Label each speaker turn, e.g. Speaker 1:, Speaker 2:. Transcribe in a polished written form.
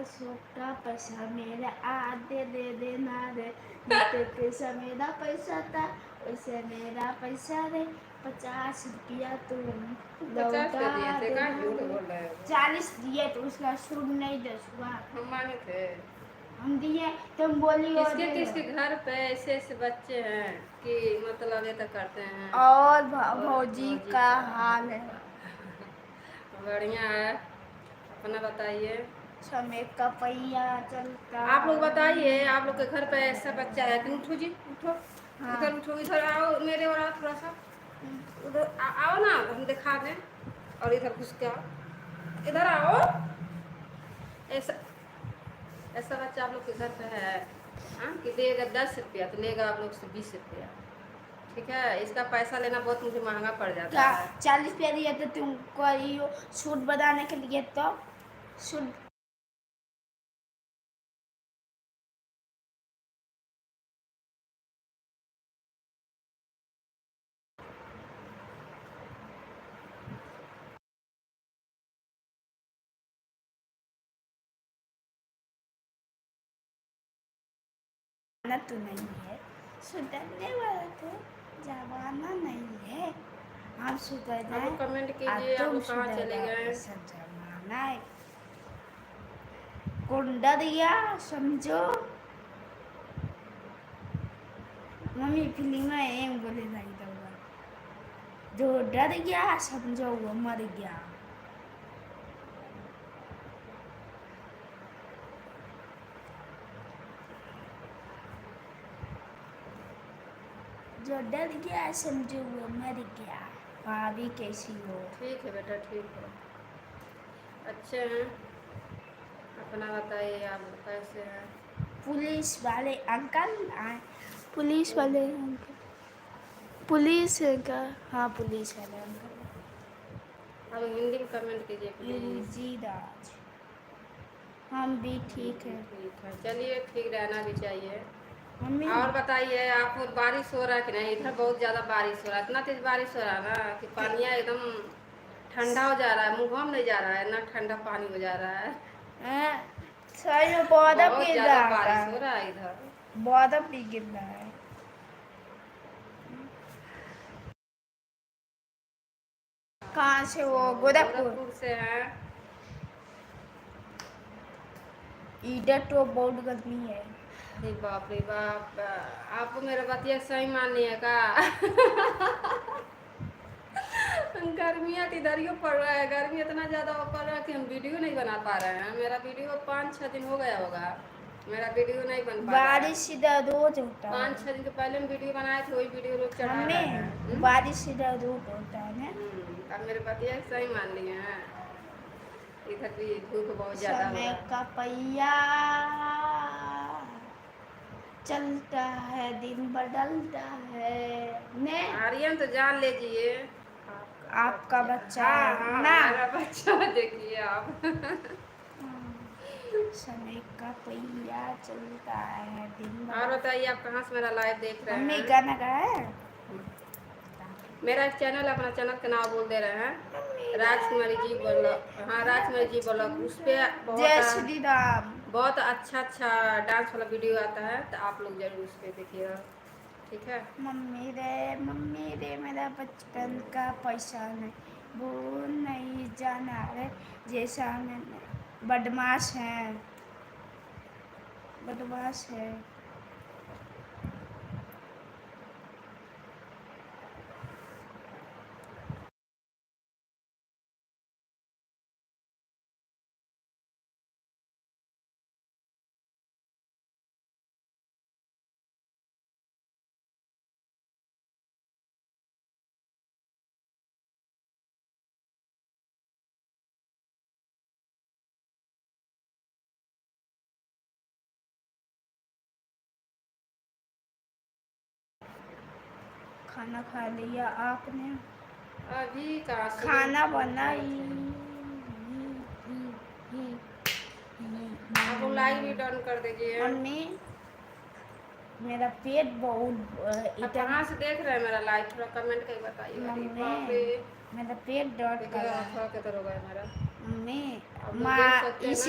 Speaker 1: छोटा पैसा मेरा आधे दे देना रे, जितने पैसा मेरा पैसा था वैसे मेरा पैसा रे, 50 रुपया तुम लौटा देना रे। 40 दिए तो उसका सुर नहीं दसुआ
Speaker 2: हम मांगे थे,
Speaker 1: हम दिए, तुम बोली
Speaker 2: किसके किसके घर पे ऐसे ऐसे बच्चे हैं कि मतलब ये तो करते हैं।
Speaker 1: और भौजी का हाल है
Speaker 2: बढ़िया है, अपना बताइए।
Speaker 1: समय का पहिया चलता।
Speaker 2: आप लोग बताइए, आप लोग के घर पे ऐसा बच्चा है कि उठो जी उठो,
Speaker 1: हाँ।
Speaker 2: इधर उठो, इधर आओ मेरे और आओ थोड़ा सा, उधर आओ ना हम दिखा दें, और इधर घुस के आओ, इधर आओ। ऐसा ऐसा बच्चा आप लोग के घर पे है कि देगा 10 रुपया तो लेगा आप लोग से 20 रुपया, ठीक है। इसका पैसा लेना बहुत मुझे महंगा पड़ जाता है।
Speaker 1: 40 रुपया दिया तो तुमको सूट बनाने के लिए, तो सूट तो नहीं है, सुधरने वाला तो जमाना नहीं है। हम सुधर जाए,
Speaker 2: आप कमेंट कीजिए, आप लोग कहाँ चले गए।
Speaker 1: सब जमाना है कुंडा दिया समझो। मम्मी फिल्म में एम बोले नहीं दूंगा, जो डर गया समझो वो मर गया। जो डर गया समझो वो मर गया। भाभी कैसी हो?
Speaker 2: ठीक है बेटा, ठीक है, अच्छे हैं, अपना बताइए आप कैसे हैं।
Speaker 1: पुलिस वाले अंकल आए, पुलिस वाले अंकल, पुलिस का, हाँ पुलिस वाले अंकल।
Speaker 2: अब हिंदी में कमेंट कीजिए प्लीज।
Speaker 1: जी राज, हम भी ठीक है।
Speaker 2: ठीक है, चलिए, ठीक रहना भी चाहिए।
Speaker 1: मम्मी
Speaker 2: और बताइए, आपको बारिश हो रहा है कि नहीं। इधर बहुत ज़्यादा बारिश हो रहा है, इतना तेज बारिश हो रहा है ना कि पानिया एकदम ठंडा हो जा रहा है, मुँह में नहीं जा रहा है, इतना ठंडा पानी हो जा रहा है।
Speaker 1: सही में बहुत गिर
Speaker 2: ज़्यादा
Speaker 1: रहा
Speaker 2: बारिश
Speaker 1: है,
Speaker 2: हो रहा है इधर,
Speaker 1: बहुत भी गिर रहा है। कहाँ से वो? गोरखपुर
Speaker 2: से है।
Speaker 1: इधर तो बहुत गर्मी है।
Speaker 2: अरे बाप रे बाप, आपको मेरा बतिया सही मानिए का। गर्मियाँ तो इधर ही पड़ रहा है, गर्मी इतना ज़्यादा पड़ रहा है कि हम वीडियो नहीं बना पा रहे हैं। मेरा वीडियो 5-6 दिन हो गया होगा, मेरा वीडियो नहीं बन पा रहा है।
Speaker 1: बारिश इधर रोज होता है।
Speaker 2: 5-6 दिन के पहले हम वीडियो बनाए थे, वही वीडियो लोग चढ़ा रहे हैं।
Speaker 1: बारिश इधर रोज होता है ना।
Speaker 2: अब मेरे पतिया सही मान लिए हैं, इधर भी धूप बहुत ज़्यादा हो रहा
Speaker 1: समय
Speaker 2: है।
Speaker 1: का पहिया चलता है, दिन बदलता है ने।
Speaker 2: आर्यन तो जान लीजिए,
Speaker 1: आपका बच्चा
Speaker 2: हाँ,
Speaker 1: ना,
Speaker 2: मेरा बच्चा देखिए आप।
Speaker 1: समय का पहिया चलता है, दिन
Speaker 2: और बताइए, आप कहाँ से मेरा लाइव देख रहे
Speaker 1: मम्मी
Speaker 2: हैं।
Speaker 1: गाना गाया है?
Speaker 2: मेरा एक चैनल, अपना चैनल का नाम बोल दे रहे हैं, राजकुमारी जी ब्लॉग। हाँ, राजकुमारी जी ब्लॉग, उस पर
Speaker 1: जय श्री राम।
Speaker 2: बहुत अच्छा अच्छा डांस वाला वीडियो आता है, तो आप लोग जरूर उस पर देखिएगा, ठीक है।
Speaker 1: मम्मी रे मेरा बचपन का पैसा नहीं, भूल नहीं जाना रे, जैसा मैंने बदमाश है, बदमाश है। खाना खा लिया आपने?
Speaker 2: अभी कहाँ
Speaker 1: खाना बनाई।
Speaker 2: आप लोग लाइव भी डन कर दीजिए।
Speaker 1: मम्मी मेरा पेट बहुत
Speaker 2: आप कहाँ से देख रहे हैं मेरा लाइव, थोड़ा कमेंट करके बताइए। अरे बाप रे,
Speaker 1: मेरा पेट दर्द कर रहा है।
Speaker 2: थोड़ा किधर हो गया मेरा।
Speaker 1: मम्मी
Speaker 2: आप लोग देख सकते हैं ना।